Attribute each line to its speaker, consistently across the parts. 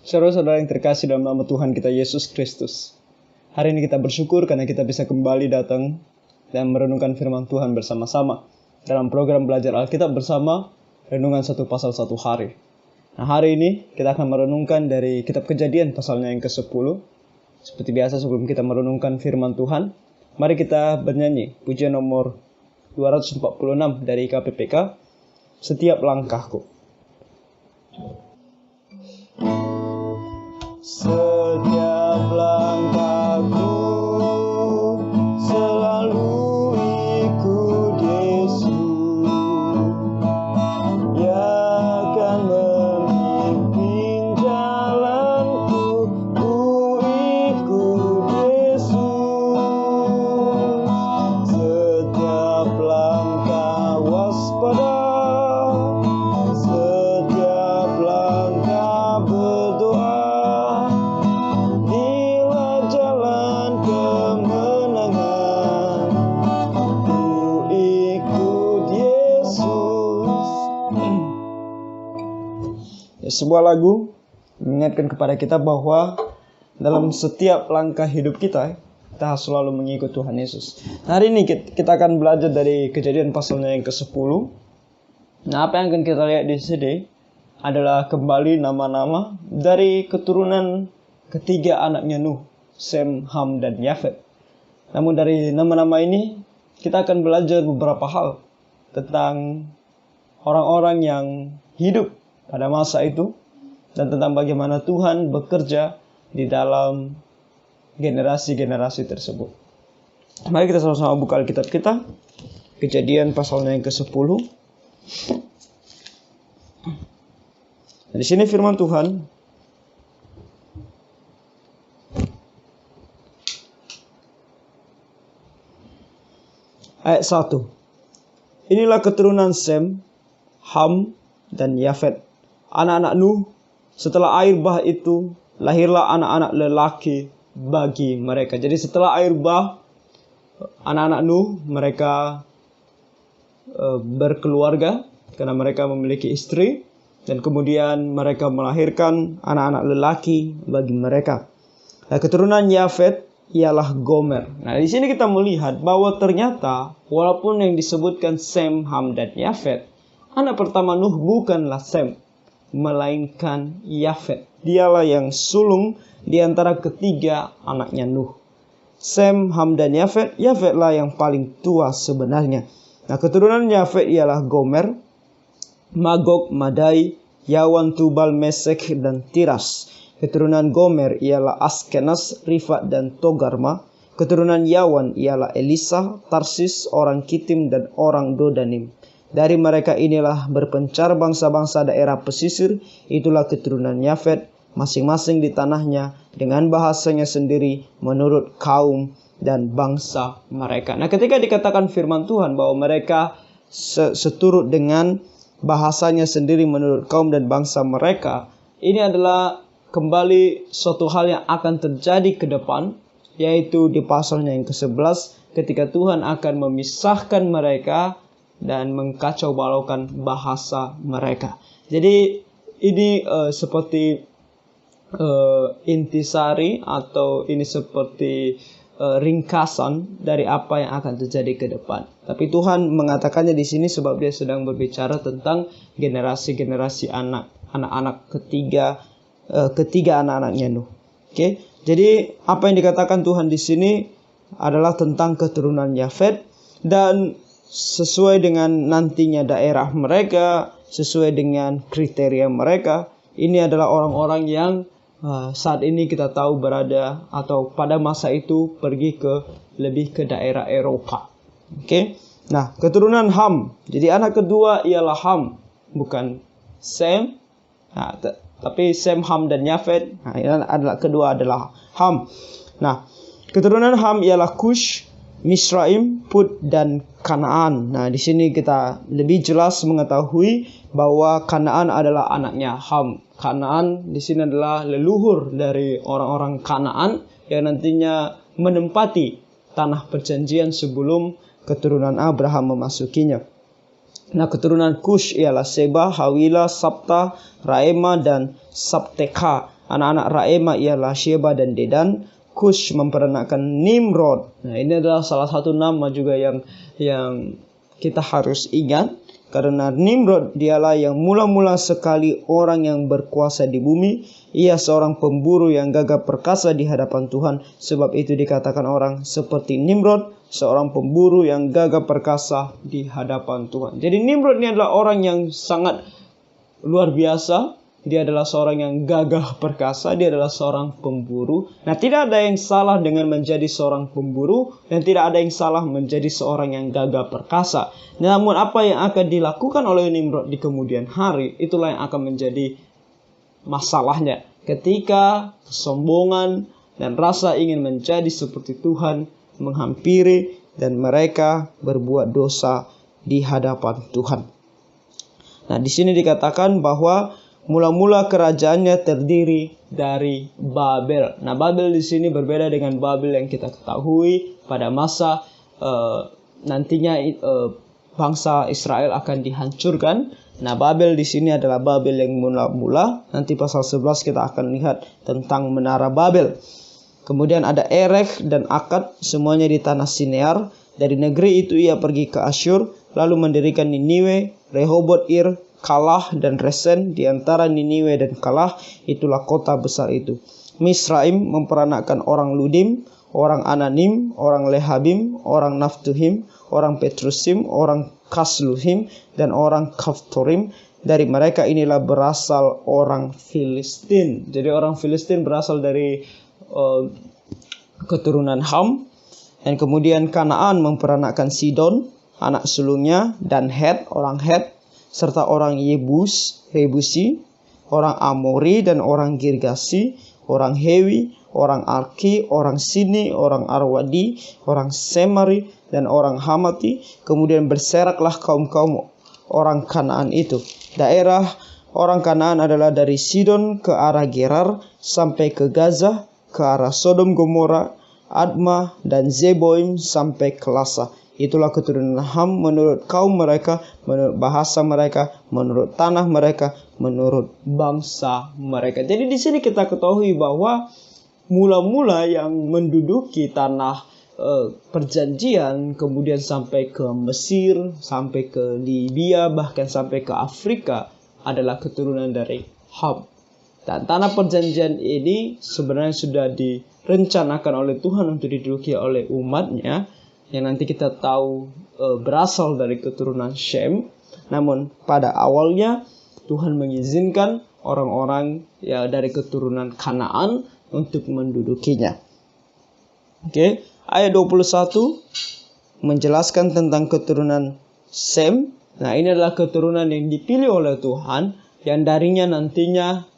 Speaker 1: Saudara-saudara yang terkasih dalam nama Tuhan kita Yesus Kristus, hari ini kita bersyukur karena kita bisa kembali datang dan merenungkan firman Tuhan bersama-sama dalam program belajar Alkitab bersama Renungan Satu Pasal Satu Hari. Nah, hari ini kita akan merenungkan dari kitab Kejadian pasalnya yang ke-10. Seperti biasa sebelum kita merenungkan firman Tuhan, mari kita bernyanyi pujian nomor 246 dari KPPK, Setiap Langkahku. Setiap langkahku selalu ikut Yesus, Dia akan memimpin jalanku, ku ikut Yesus. Setiap langkah waspada, setiap langkah berdoa, sebuah lagu mengingatkan kepada kita bahwa dalam setiap langkah hidup kita harus selalu mengikut Tuhan Yesus. Nah, hari ini kita akan belajar dari Kejadian pasalnya yang ke-10. Nah, apa yang akan kita lihat di sini adalah kembali nama-nama dari keturunan ketiga anaknya Nuh, Sem, Ham, dan Yafet. Namun dari nama-nama ini kita akan belajar beberapa hal tentang orang-orang yang hidup pada masa itu dan tentang bagaimana Tuhan bekerja di dalam generasi-generasi tersebut. Mari kita sama-sama buka Alkitab kita, Kejadian pasalnya yang ke-10. Di sini firman Tuhan, ayat 1. Inilah keturunan Sem, Ham, dan Yafet, anak-anak Nuh. Setelah air bah itu, lahirlah anak-anak lelaki bagi mereka. Jadi setelah air bah, anak-anak Nuh mereka berkeluarga karena mereka memiliki istri, dan kemudian mereka melahirkan anak-anak lelaki bagi mereka. Nah, keturunan Yafet ialah Gomer. Nah, di sini kita melihat bahwa ternyata walaupun yang disebutkan Sem, Ham, dan Yafet, anak pertama Nuh bukanlah Sem, melainkan Yafet. Dialah yang sulung di antara ketiga anaknya Nuh. Sem, Ham, dan Yafet. Yafetlah yang paling tua sebenarnya. Nah, keturunan Yafet ialah Gomer, Magog, Madai, Yawan, Tubal, Mesek, dan Tiras. Keturunan Gomer ialah Askenas, Rifat, dan Togarma. Keturunan Yawan ialah Elisa, Tarsis, orang Kitim, dan orang Dodanim. Dari mereka inilah berpencar bangsa-bangsa daerah pesisir. Itulah keturunan Yafet, masing-masing di tanahnya, dengan bahasanya sendiri menurut kaum dan bangsa mereka. Nah, ketika dikatakan firman Tuhan bahwa mereka seturut dengan bahasanya sendiri menurut kaum dan bangsa mereka, ini adalah kembali suatu hal yang akan terjadi ke depan, yaitu di pasalnya yang ke-11 ketika Tuhan akan memisahkan mereka dan mengkacau balaukan bahasa mereka. Jadi ini seperti intisari atau ini seperti ringkasan dari apa yang akan terjadi ke depan. Tapi Tuhan mengatakannya di sini sebab Dia sedang berbicara tentang generasi-generasi anak-anak ketiga anak-anaknya Nuh. Oke. Jadi apa yang dikatakan Tuhan di sini adalah tentang keturunan Yafet, dan sesuai dengan nantinya daerah mereka, sesuai dengan kriteria mereka, ini adalah orang-orang yang saat ini kita tahu berada atau pada masa itu pergi lebih ke daerah Eropa. Oke. Nah, keturunan Ham. Jadi anak kedua ialah Ham, bukan Sem. Nah, tapi Sem, Ham, dan Yafet. Nah, ini adalah kedua adalah Ham. Nah, keturunan Ham ialah Kush, Misraim, Put, dan Kanaan. Nah, di sini kita lebih jelas mengetahui bahwa Kanaan adalah anaknya Ham. Kanaan di sini adalah leluhur dari orang-orang Kanaan yang nantinya menempati tanah perjanjian sebelum keturunan Abraham memasukinya. Nah, keturunan Kush ialah Seba, Hawila, Sabta, Raema, dan Sabteka. Anak-anak Raema ialah Sheba dan Dedan. Kush memperanakan Nimrod. Nah, ini adalah salah satu nama juga yang kita harus ingat. Karena Nimrod dialah yang mula-mula sekali orang yang berkuasa di bumi. Ia seorang pemburu yang gagah perkasa di hadapan Tuhan. Sebab itu dikatakan orang seperti Nimrod, seorang pemburu yang gagah perkasa di hadapan Tuhan. Jadi Nimrod ini adalah orang yang sangat luar biasa. Dia adalah seorang yang gagah perkasa, dia adalah seorang pemburu. Nah, tidak ada yang salah dengan menjadi seorang pemburu, dan tidak ada yang salah menjadi seorang yang gagah perkasa. Namun apa yang akan dilakukan oleh Nimrod di kemudian hari, itulah yang akan menjadi masalahnya. Ketika kesombongan dan rasa ingin menjadi seperti Tuhan menghampiri, dan mereka berbuat dosa di hadapan Tuhan. Nah, di sini dikatakan bahwa mula-mula kerajaannya terdiri dari Babel. Nah, Babel di sini berbeda dengan Babel yang kita ketahui pada masa nantinya bangsa Israel akan dihancurkan. Nah, Babel di sini adalah Babel yang mula-mula. Nanti pasal 11 kita akan lihat tentang menara Babel. Kemudian ada Erech dan Akkad, semuanya di tanah Sinear. Dari negeri itu ia pergi ke Asyur, lalu mendirikan Niniwe, Rehoboth Ir, Kalah dan Resen. Di antara Niniwe dan Kalah itulah kota besar itu. Misraim memperanakan orang Ludim, orang Ananim, orang Lehabim, orang Naftuhim, orang Petrusim, orang Kasluhim, dan orang Kaftorim. Dari mereka inilah berasal orang Filistin. Jadi orang Filistin berasal dari keturunan Ham. Dan kemudian Kanaan memperanakan Sidon, anak sulungnya, dan Het, orang Het, serta orang Yebusi, orang Amori dan orang Girgasi, orang Hewi, orang Arki, orang Sini, orang Arwadi, orang Semari, dan orang Hamati. Kemudian berseraklah kaum-kaum orang Kanaan itu. Daerah orang Kanaan adalah dari Sidon ke arah Gerar sampai ke Gaza, ke arah Sodom Gomora, Adma, dan Zeboim sampai ke Lasa. Itulah keturunan Ham menurut kaum mereka, menurut bahasa mereka, menurut tanah mereka, menurut bangsa mereka. Jadi di sini kita ketahui bahwa mula-mula yang menduduki tanah perjanjian, kemudian sampai ke Mesir, sampai ke Libya, bahkan sampai ke Afrika adalah keturunan dari Ham. Dan tanah perjanjian ini sebenarnya sudah direncanakan oleh Tuhan untuk diduduki oleh umatnya, yang nanti kita tahu berasal dari keturunan Shem. Namun pada awalnya Tuhan mengizinkan orang-orang dari keturunan Kanaan untuk mendudukinya. Oke, ayat 21 menjelaskan tentang keturunan Sem. Nah, ini adalah keturunan yang dipilih oleh Tuhan, yang darinya nantinya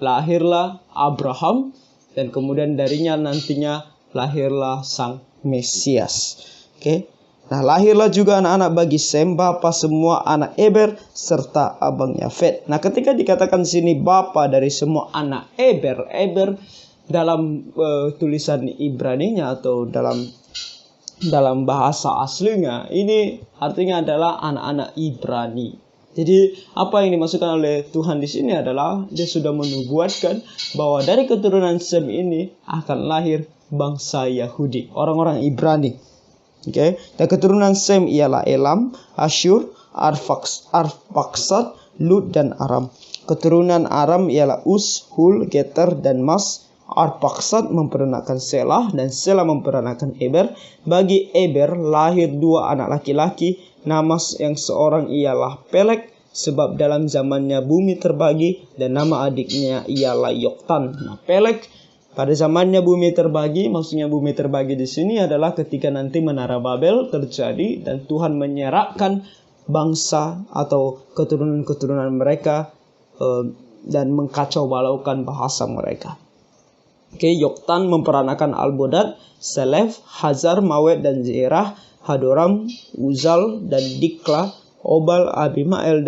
Speaker 1: lahirlah Abraham, dan kemudian darinya nantinya lahirlah Sang Mesias. Oke. Nah, lahirlah juga anak-anak bagi Sem, bapa semua anak Eber serta abang Yafet. Nah, ketika dikatakan sini bapa dari semua anak Eber, Eber dalam tulisan Ibraninya atau dalam bahasa aslinya ini artinya adalah anak-anak Ibrani. Jadi apa yang dimaksudkan oleh Tuhan di sini adalah dia sudah menubuatkan bahwa dari keturunan Sem ini akan lahir bangsa Yahudi, orang-orang Ibrani. Oke, dan keturunan Sem ialah Elam, Asyur, Arfaksad, Lud, dan Aram. Keturunan Aram ialah Us, Hul, Geter, dan Mas. Arfaksad memperanakan Selah, dan Selah memperanakan Eber. Bagi Eber lahir dua anak laki-laki. Nama yang seorang ialah Pelek, sebab dalam zamannya bumi terbagi, dan nama adiknya ialah Yoktan. Nah, Pelek pada zamannya bumi terbagi, maksudnya bumi terbagi di sini adalah ketika nanti menara Babel terjadi dan Tuhan menyerahkan bangsa atau keturunan-keturunan mereka dan mengkacau balaukan bahasa mereka. Oke, Yoktan memperanakan Albodad, Selef, Hazar, Mawet, dan Zerah, Hadoram, Uzal, dan Dikla, Obal, Abimael,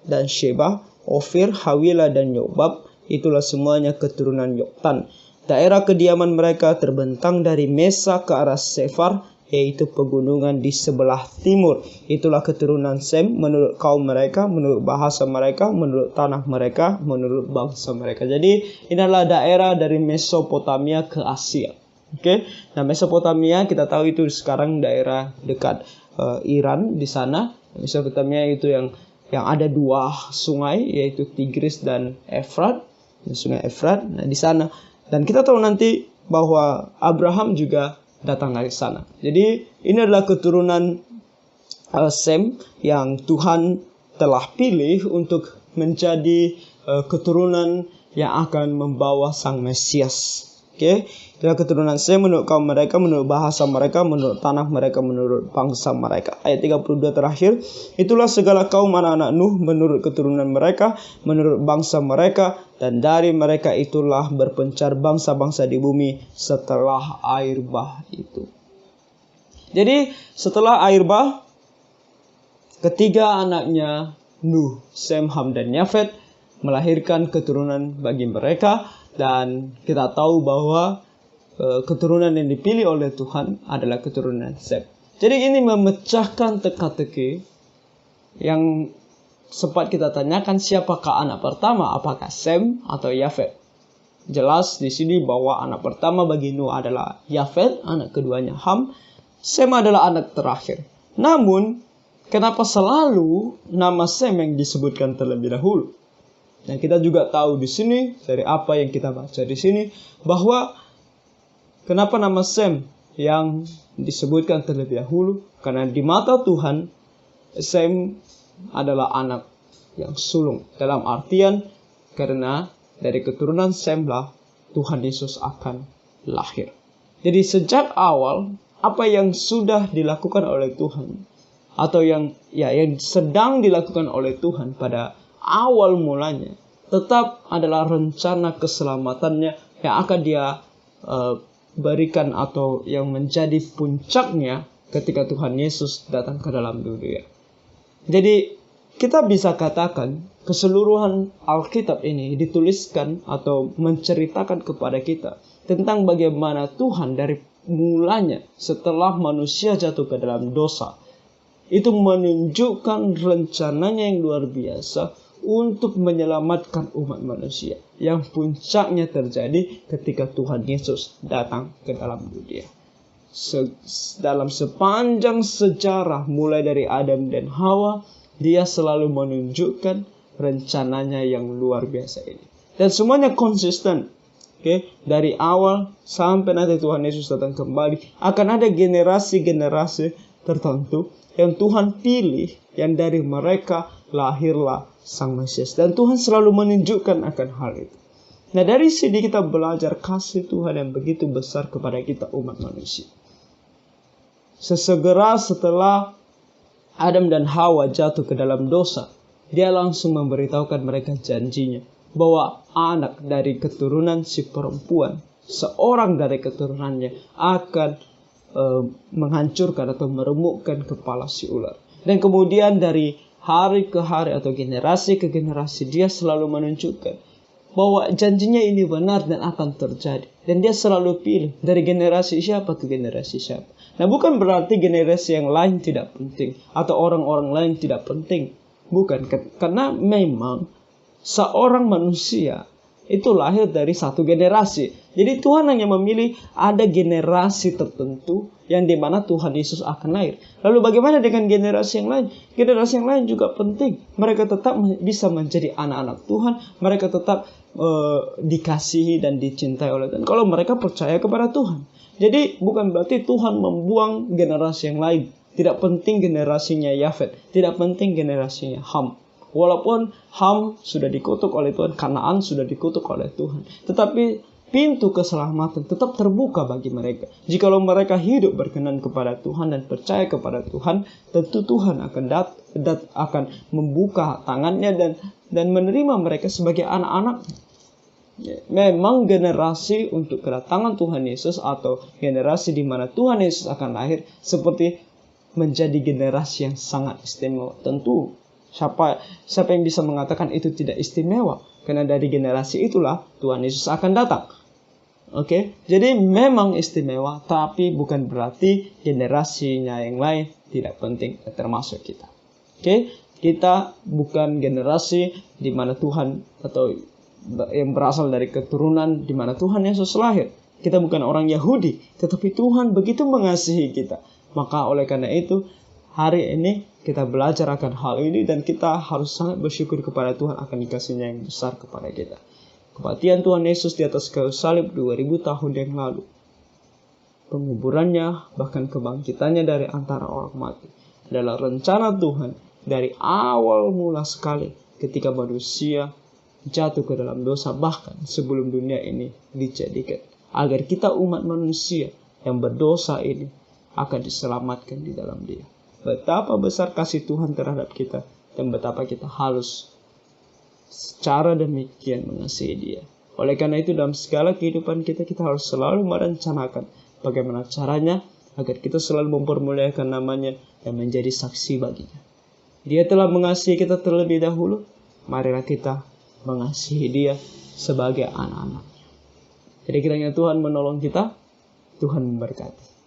Speaker 1: dan Sheba, Ofir, Hawila, dan Yobab. Itulah semuanya keturunan Yoktan. Daerah kediaman mereka terbentang dari Mesa ke arah Sefar, yaitu pegunungan di sebelah timur. Itulah keturunan Sem menurut kaum mereka, menurut bahasa mereka, menurut tanah mereka, menurut bangsa mereka. Jadi ini adalah daerah dari Mesopotamia ke Asia. Oke. Nah, Mesopotamia kita tahu itu sekarang daerah dekat Iran di sana. Mesopotamia itu yang ada dua sungai, yaitu Tigris dan Efrat. Sungai Efrat. Nah, di sana. Dan kita tahu nanti bahwa Abraham juga datang dari sana. Jadi ini adalah keturunan Sem yang Tuhan telah pilih untuk menjadi keturunan yang akan membawa Sang Mesias. Oke, itulah keturunan Sem menurut kaum mereka, menurut bahasa mereka, menurut tanah mereka, menurut bangsa mereka. Ayat 32 terakhir, itulah segala kaum anak-anak Nuh menurut keturunan mereka, menurut bangsa mereka, dan dari mereka itulah berpencar bangsa-bangsa di bumi setelah air bah itu. Jadi setelah air bah, ketiga anaknya Nuh, Sem, Ham, dan Yafet melahirkan keturunan bagi mereka. Dan kita tahu bahwa keturunan yang dipilih oleh Tuhan adalah keturunan Sem. Jadi ini memecahkan teka-teki yang sempat kita tanyakan, siapakah anak pertama, apakah Sem atau Yafet. Jelas di sini bahwa anak pertama bagi Nuh adalah Yafet, anak keduanya Ham, Sem adalah anak terakhir. Namun, kenapa selalu nama Sem yang disebutkan terlebih dahulu? Nah, kita juga tahu di sini dari apa yang kita baca di sini bahwa kenapa nama Sem yang disebutkan terlebih dahulu? Karena di mata Tuhan, Sem adalah anak yang sulung. Dalam artian karena dari keturunan Semlah Tuhan Yesus akan lahir. Jadi sejak awal apa yang sudah dilakukan oleh Tuhan atau yang sedang dilakukan oleh Tuhan pada awal mulanya tetap adalah rencana keselamatannya yang akan dia berikan atau yang menjadi puncaknya ketika Tuhan Yesus datang ke dalam dunia. Jadi kita bisa katakan keseluruhan Alkitab ini dituliskan atau menceritakan kepada kita tentang bagaimana Tuhan dari mulanya setelah manusia jatuh ke dalam dosa itu menunjukkan rencananya yang luar biasa untuk menyelamatkan umat manusia, yang puncaknya terjadi ketika Tuhan Yesus datang ke dalam dunia. Dalam sepanjang sejarah mulai dari Adam dan Hawa, dia selalu menunjukkan rencananya yang luar biasa ini. Dan semuanya konsisten. Dari awal sampai nanti Tuhan Yesus datang kembali, akan ada generasi-generasi tertentu yang Tuhan pilih, yang dari mereka lahirlah Sang Mesias. Dan Tuhan selalu menunjukkan akan hal itu. Nah, dari sini kita belajar kasih Tuhan yang begitu besar kepada kita umat manusia. Sesegera setelah Adam dan Hawa jatuh ke dalam dosa, dia langsung memberitahukan mereka janjinya bahwa anak dari keturunan si perempuan, seorang dari keturunannya akan menghancurkan atau meremukkan kepala si ular. Dan kemudian dari hari ke hari atau generasi ke generasi, dia selalu menunjukkan bahwa janjinya ini benar dan akan terjadi. Dan dia selalu pilih dari generasi siapa ke generasi siapa. Nah, bukan berarti generasi yang lain tidak penting atau orang-orang lain tidak penting. Bukan, karena memang seorang manusia itu lahir dari satu generasi. Jadi Tuhan hanya memilih ada generasi tertentu yang dimana Tuhan Yesus akan lahir. Lalu bagaimana dengan generasi yang lain? Generasi yang lain juga penting. Mereka tetap bisa menjadi anak-anak Tuhan. Mereka tetap dikasihi dan dicintai oleh Tuhan kalau mereka percaya kepada Tuhan. Jadi bukan berarti Tuhan membuang generasi yang lain. Tidak penting generasinya Yafet, tidak penting generasinya Ham. Walaupun Ham sudah dikutuk oleh Tuhan, Kanaan sudah dikutuk oleh Tuhan, tetapi pintu keselamatan tetap terbuka bagi mereka. Jikalau mereka hidup berkenan kepada Tuhan dan percaya kepada Tuhan, tentu Tuhan akan membuka tangannya dan menerima mereka sebagai anak-anak. Memang generasi untuk kedatangan Tuhan Yesus atau generasi di mana Tuhan Yesus akan lahir seperti menjadi generasi yang sangat istimewa. Tentu siapa yang bisa mengatakan itu tidak istimewa? Karena dari generasi itulah Tuhan Yesus akan datang. Oke, jadi memang istimewa, tapi bukan berarti generasinya yang lain tidak penting, termasuk kita. Oke, kita bukan generasi di mana Tuhan atau yang berasal dari keturunan di mana Tuhan Yesus lahir. Kita bukan orang Yahudi, tetapi Tuhan begitu mengasihi kita. Maka oleh karena itu, hari ini kita belajar akan hal ini dan kita harus sangat bersyukur kepada Tuhan akan dikasihnya yang besar kepada kita. Kematian Tuhan Yesus di atas kayu salib 2000 tahun yang lalu. Penguburannya, bahkan kebangkitannya dari antara orang mati adalah rencana Tuhan dari awal mula sekali ketika manusia jatuh ke dalam dosa, bahkan sebelum dunia ini dijadikan. Agar kita umat manusia yang berdosa ini akan diselamatkan di dalam Dia. Betapa besar kasih Tuhan terhadap kita dan betapa kita harus secara demikian mengasihi Dia. Oleh karena itu dalam segala kehidupan kita harus selalu merencanakan bagaimana caranya agar kita selalu mempermuliakan namanya dan menjadi saksi baginya. Dia telah mengasihi kita terlebih dahulu, marilah kita mengasihi Dia sebagai anak-anaknya. Jadi kiranya Tuhan menolong kita, Tuhan memberkati.